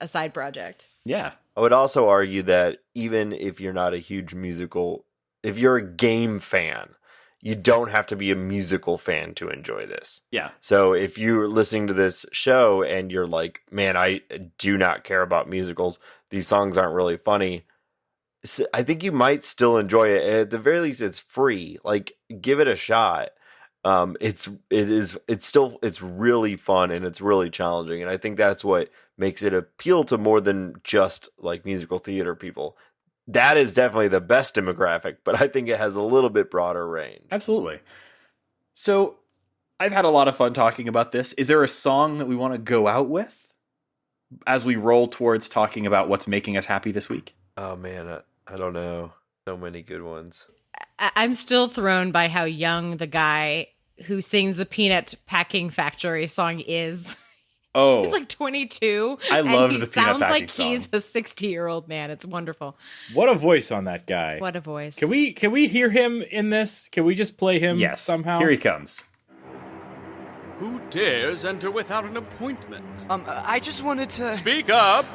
a side project. Yeah. I would also argue that even if you're not a huge musical, if you're a game fan, you don't have to be a musical fan to enjoy this. Yeah. So if you're listening to this show and you're like, man, I do not care about musicals, these songs aren't really funny, I think you might still enjoy it. At the very least, it's free. Like, give it a shot. It's really fun and it's really challenging. And I think that's what makes it appeal to more than just like musical theater people. That is definitely the best demographic, but I think it has a little bit broader range. Absolutely. So I've had a lot of fun talking about this. Is there a song that we want to go out with as we roll towards talking about what's making us happy this week? Oh man, I don't know. So many good ones. I'm still thrown by how young the guy who sings the Peanut Packing Factory song is. Oh, He's like 22. I loved and the he Peanut sounds Packing like song. he's a 60-year-old man. It's wonderful. What a voice on that guy. What a voice. Can we hear him in this? Can we just play him yes. somehow? Here he comes. Who dares enter without an appointment? I just wanted to... Speak up!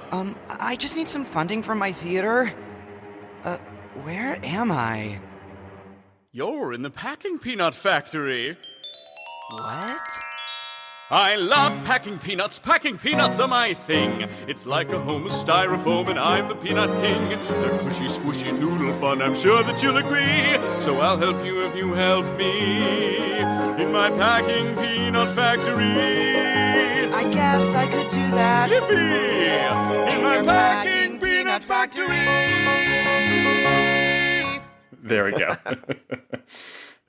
I just need some funding for my theater. Where am I? You're in the packing peanut factory. What? I love packing peanuts. Packing peanuts are my thing. It's like a home of styrofoam, and I'm the peanut king. They're cushy, squishy noodle fun. I'm sure that you'll agree. So I'll help you if you help me in my packing peanut factory. I guess I could do that. Yippee! In my packing peanut factory. There we go.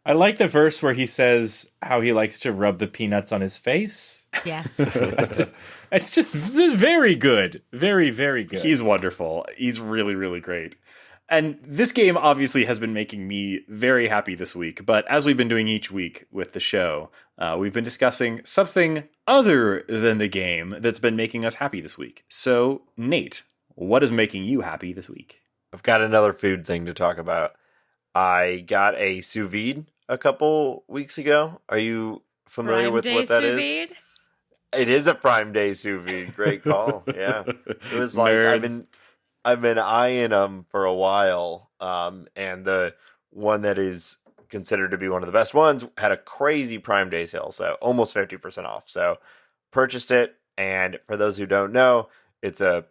I like the verse where he says how he likes to rub the peanuts on his face. Yes. This is very good. Very, very good. He's wonderful. He's really, really great. And this game obviously has been making me very happy this week. But as we've been doing each week with the show, we've been discussing something other than the game that's been making us happy this week. So, Nate, what is making you happy this week? I've got another food thing to talk about. I got a sous vide a couple weeks ago. Are you familiar with what that is? Vide? It is a Prime Day sous vide. Great call. Yeah, it was like I've been eyeing them for a while, and the one that is considered to be one of the best ones had a crazy Prime Day sale, so almost 50% off. So purchased it, and for those who don't know, it's a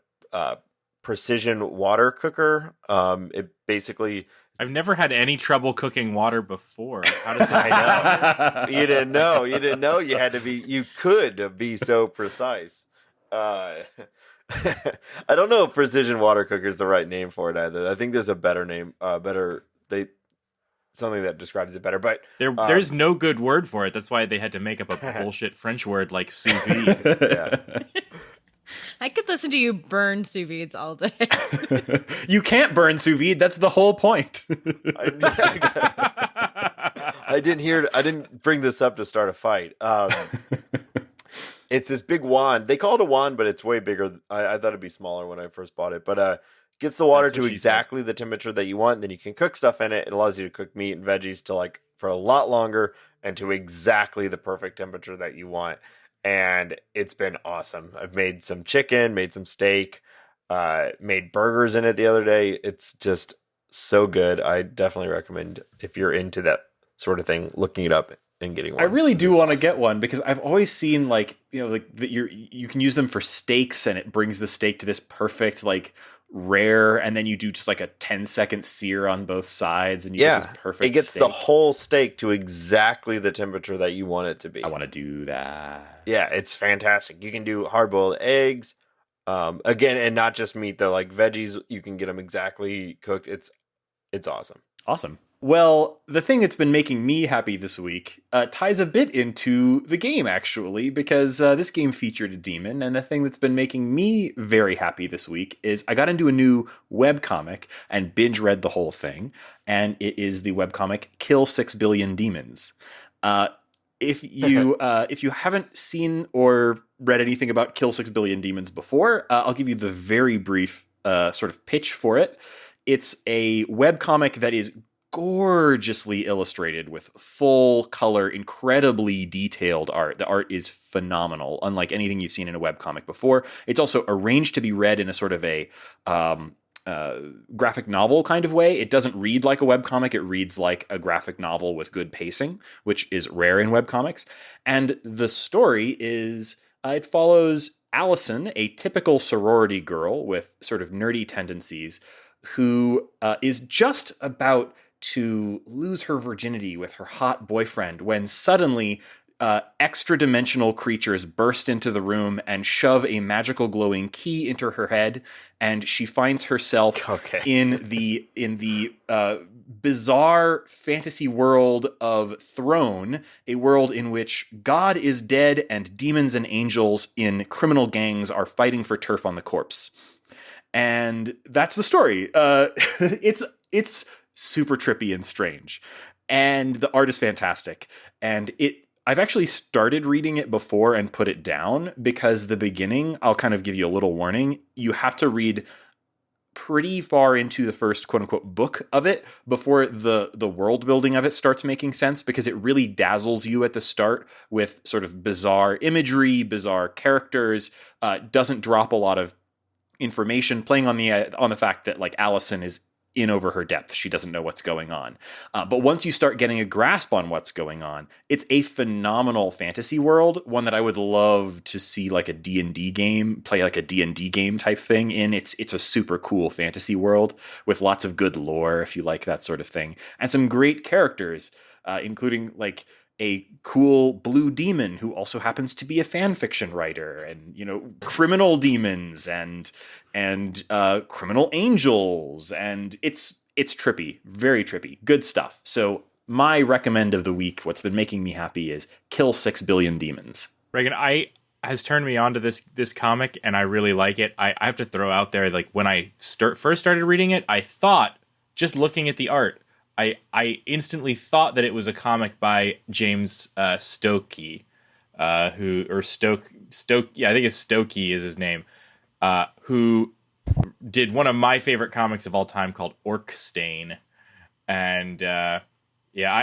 precision water cooker. It basically... I've never had any trouble cooking water before. How does it? I know. You didn't know. You didn't know you had to be. You could be so precise. I don't know if precision water cooker is the right name for it either. I think there's a better name. Something that describes it better. But there's no good word for it. That's why they had to make up a bullshit French word like sous vide. Yeah. I could listen to you burn sous vides all day. You can't burn sous vide. That's the whole point. I didn't bring this up to start a fight. It's this big wand. They call it a wand, but it's way bigger. I thought it'd be smaller when I first bought it. But gets the water to exactly the temperature that you want. Then you can cook stuff in it. It allows you to cook meat and veggies for a lot longer and to exactly the perfect temperature that you want. And it's been awesome. I've made some chicken, made some steak, made burgers in it the other day. It's just so good. I definitely recommend, if you're into that sort of thing, looking it up and getting one. I really do want to get one because I've always seen that you can use them for steaks, and it brings the steak to this perfect rare, and then you do just like a 10-second sear on both sides, and you get this perfect. It gets steak. the whole steak to exactly the temperature that you want it to be. I want to do that. Yeah, it's fantastic. You can do hard-boiled eggs, again, and not just meat though. Like veggies, you can get them exactly cooked. It's awesome. Awesome. Well, the thing that's been making me happy this week ties a bit into the game, actually, because this game featured a demon, and the thing that's been making me very happy this week is I got into a new webcomic and binge read the whole thing, and it is the webcomic Kill 6 Billion Demons. If you haven't seen or read anything about Kill 6 Billion Demons before, I'll give you the very brief sort of pitch for it. It's a webcomic that is gorgeously illustrated with full color, incredibly detailed art. The art is phenomenal, unlike anything you've seen in a webcomic before. It's also arranged to be read in a sort of a graphic novel kind of way. It doesn't read like a webcomic. It reads like a graphic novel with good pacing, which is rare in webcomics. And the story is, it follows Allison, a typical sorority girl with sort of nerdy tendencies, who is just about to lose her virginity with her hot boyfriend when suddenly extra-dimensional creatures burst into the room and shove a magical glowing key into her head, and she finds herself in the bizarre fantasy world of Throne, a world in which God is dead and demons and angels in criminal gangs are fighting for turf on the corpse. And that's the story. It's super trippy and strange, and the art is fantastic. And I've actually started reading it before and put it down because the beginning, I'll kind of give you a little warning. You have to read pretty far into the first quote unquote book of it before the world building of it starts making sense, because it really dazzles you at the start with sort of bizarre imagery, bizarre characters, doesn't drop a lot of information, playing on the fact that like Allison is in over her depth. She doesn't know what's going on. But once you start getting a grasp on what's going on, it's a phenomenal fantasy world, one that I would love to see like a D&D game, play like a D&D game type thing in. It's a super cool fantasy world with lots of good lore, if you like that sort of thing, and some great characters, including like a cool blue demon who also happens to be a fan fiction writer, and, you know, criminal demons and criminal angels, and it's trippy, very trippy, good stuff. So my recommend of the week, what's been making me happy, is Kill 6 Billion Demons. Reagan, has turned me on to this comic, and I really like it. I have to throw out there, like, when I first started reading it, I thought, just looking at the art, I instantly thought that it was a comic by James Stokey, yeah, I think it's Stokey is his name, who did one of my favorite comics of all time called Orc Stain. And yeah,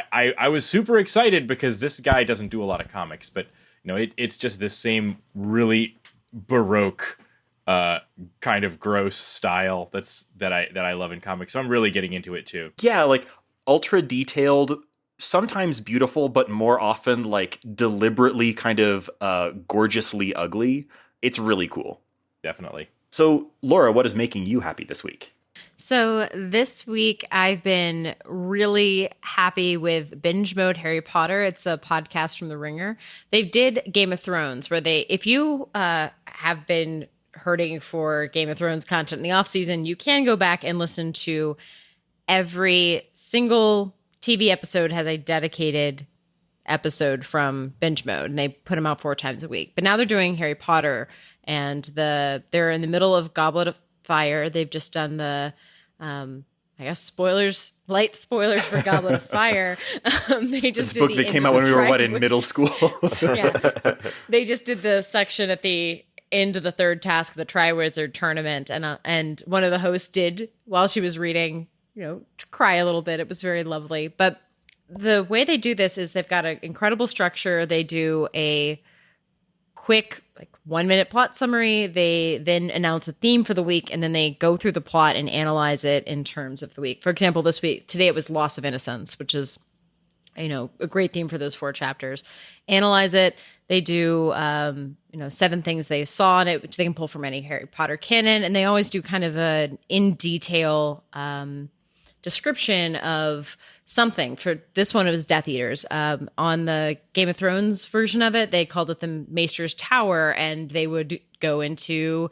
I was super excited because this guy doesn't do a lot of comics, but you know, it's just this same really Baroque kind of gross style that I love in comics. So I'm really getting into it too. Yeah, like ultra detailed, sometimes beautiful, but more often like deliberately kind of gorgeously ugly. It's really cool. Definitely. So, Laura, what is making you happy this week? So this week I've been really happy with Binge Mode Harry Potter. It's a podcast from The Ringer. They did Game of Thrones, where if you have been hurting for Game of Thrones content in the off season, you can go back and listen to every single TV episode has a dedicated episode from Binge Mode, and they put them out 4 times a week. But now they're doing Harry Potter, and they're in the middle of Goblet of Fire. They've just done the I guess light spoilers for Goblet of Fire. They just this book that came out when we were in middle school. Yeah, they just did the section at the end of the third task of the Triwizard Tournament, and one of the hosts did, while she was reading, you know, cry a little bit. It was very lovely. But the way they do this is they've got an incredible structure. They do a quick, like, 1-minute plot summary. They then announce a theme for the week, and then they go through the plot and analyze it in terms of the week. For example, today it was loss of innocence, which is, you know, a great theme for those 4 chapters. Analyze it. They do, 7 things they saw in it, which they can pull from any Harry Potter canon. And they always do kind of an in detail description of something. For this one, it was Death Eaters. On the Game of Thrones version of it, they called it the Maester's Tower, and they would go into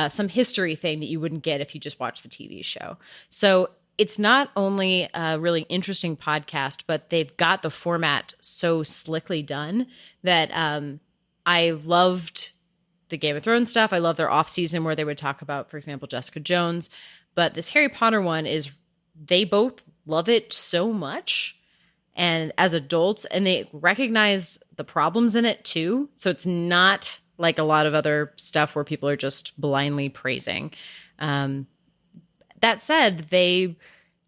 some history thing that you wouldn't get if you just watched the TV show. So it's not only a really interesting podcast, but they've got the format so slickly done that I loved the Game of Thrones stuff. I love their off season where they would talk about, for example, Jessica Jones. But this Harry Potter one they both love it so much, and as adults, and they recognize the problems in it too. So it's not like a lot of other stuff where people are just blindly praising. That said, they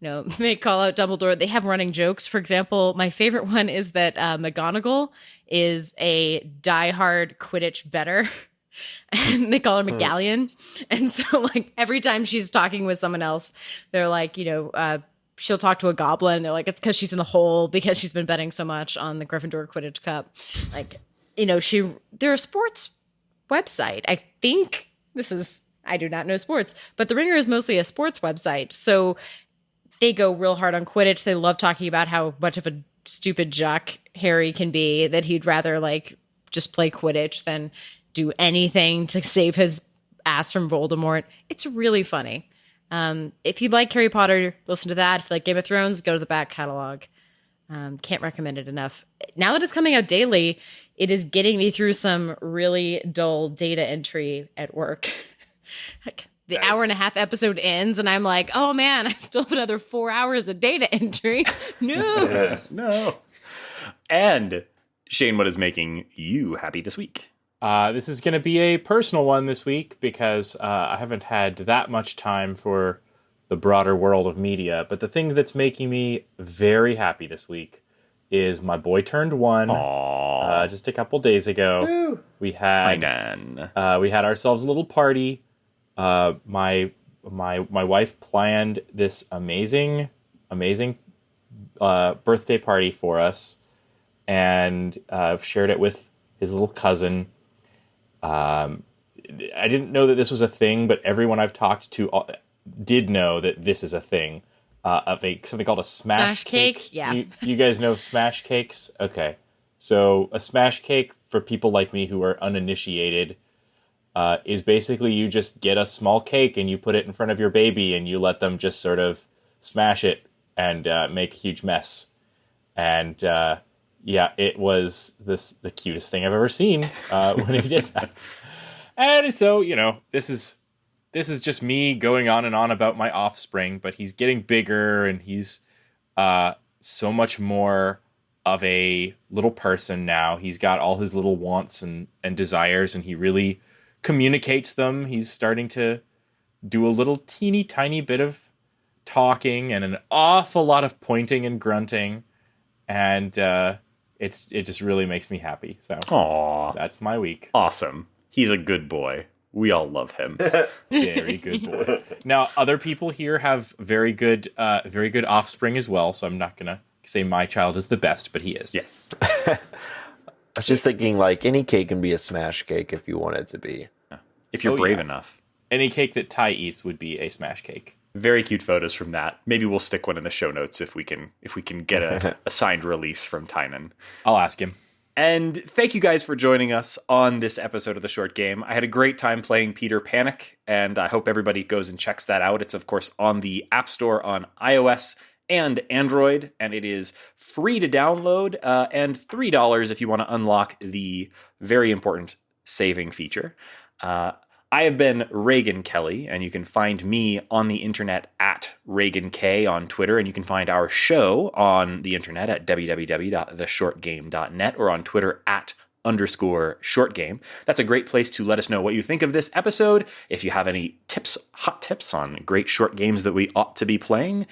call out Dumbledore. They have running jokes. For example, my favorite one is that McGonagall is a diehard Quidditch bettor. And they call her McGallion. And so, like, every time she's talking with someone else, they're like, she'll talk to a goblin. They're like, it's because she's in the hole because she's been betting so much on the Gryffindor Quidditch Cup. Like, they're a sports website. I think I do not know sports, but The Ringer is mostly a sports website. So they go real hard on Quidditch. They love talking about how much of a stupid jock Harry can be, that he'd rather like just play Quidditch than do anything to save his ass from Voldemort. It's really funny. If you like Harry Potter, listen to that. If you like Game of Thrones, go to the back catalog. Can't recommend it enough. Now that it's coming out daily, it is getting me through some really dull data entry at work. The hour and a half episode ends, and I'm like, oh man, I still have another 4 hours of data entry. No. No. And Shane, what is making you happy this week? This is going to be a personal one this week because I haven't had that much time for the broader world of media. But the thing that's making me very happy this week is my boy turned 1 just a couple days ago. Woo. We had ourselves a little party. My wife planned this amazing birthday party for us, and shared it with his little cousin. I didn't know that this was a thing, but everyone I've talked to did know that this is a thing. Of something called a smash cake. Yeah. You guys know smash cakes? Okay. So a smash cake, for people like me who are uninitiated, is basically you just get a small cake and you put it in front of your baby and you let them just sort of smash it and make a huge mess. And it was the cutest thing I've ever seen when he did that. And so, this is just me going on and on about my offspring, but he's getting bigger and he's so much more of a little person now. He's got all his little wants and desires, and he really communicates them. He's starting to do a little teeny tiny bit of talking and an awful lot of pointing and grunting, and it just really makes me happy. So that's my week. Awesome. He's a good boy. We all love him. Very good boy. Now, other people here have very good offspring as well, so I'm not gonna say my child is the best, but he is. Yes. I was just thinking, like, any cake can be a smash cake if you want it to be. If you're brave enough. Any cake that Ty eats would be a smash cake. Very cute photos from that. Maybe we'll stick one in the show notes if we can get a signed release from Tynan. I'll ask him. And thank you guys for joining us on this episode of The Short Game. I had a great time playing Peter Panic, and I hope everybody goes and checks that out. It's, of course, on the App Store on iOS and Android, and it is free to download, and $3 if you want to unlock the very important saving feature. I have been Reagan Kelly, and you can find me on the internet at Reagan K on Twitter, and you can find our show on the internet at www.theshortgame.net or on Twitter at _shortgame. That's a great place to let us know what you think of this episode. If you have any hot tips on great short games that we ought to be playing,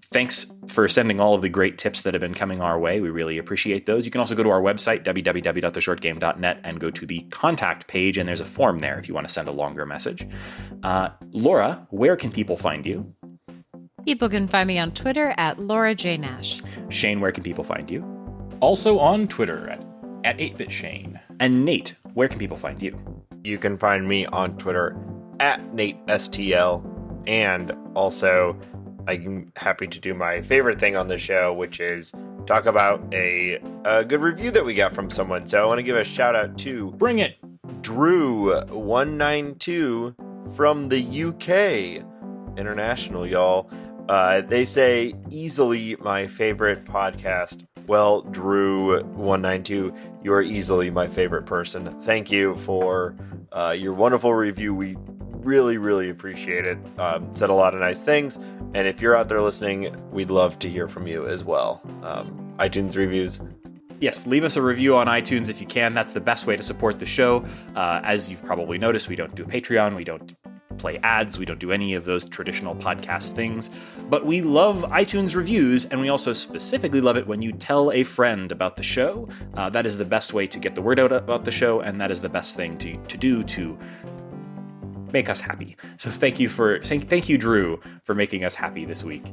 thanks for sending all of the great tips that have been coming our way. We really appreciate those. You can also go to our website, www.theshortgame.net, and go to the contact page, and there's a form there if you want to send a longer message. Laura, where can people find you? People can find me on Twitter at Laura J. Nash. Shane, where can people find you? Also on Twitter at 8BitShane. And Nate, where can people find you? You can find me on Twitter at NateSTL, and also I'm happy to do my favorite thing on the show, which is talk about a good review that we got from someone. So I want to give a shout out to Bring It Drew192 from the UK. International, y'all. They say, easily my favorite podcast. Well, Drew192, you are easily my favorite person. Thank you for your wonderful review. We really, really appreciate it. Said a lot of nice things. And if you're out there listening, we'd love to hear from you as well. iTunes reviews. Yes, leave us a review on iTunes if you can. That's the best way to support the show. As you've probably noticed, we don't do a Patreon. We don't play ads. We don't do any of those traditional podcast things. But we love iTunes reviews, and we also specifically love it when you tell a friend about the show. That is the best way to get the word out about the show, and that is the best thing to do to make us happy. So thank you, Drew, for making us happy this week.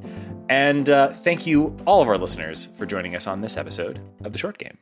And thank you, all of our listeners, for joining us on this episode of The Short Game.